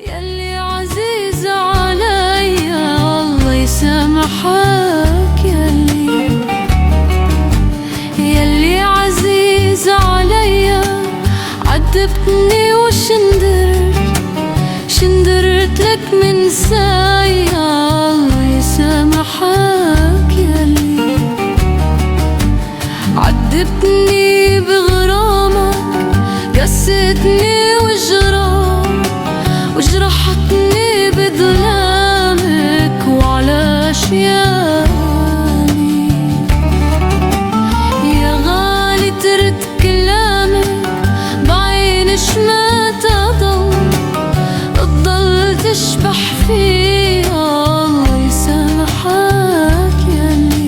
يلي عزيز عليا الله يسامحك، يلي عزيز عليا عذبتني شندرت لك من سايا الله يسامحك، يلي عذبتني بغرامك قستني وجرحتني بظلامك وعلى أشياني. يا غالي ترك كلامك بعينش ما تضل تشبح فيه الله يسامحك، يلي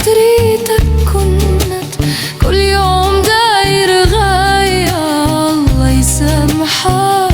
تريدك كنت كل يوم داير غاية الله يسامحك.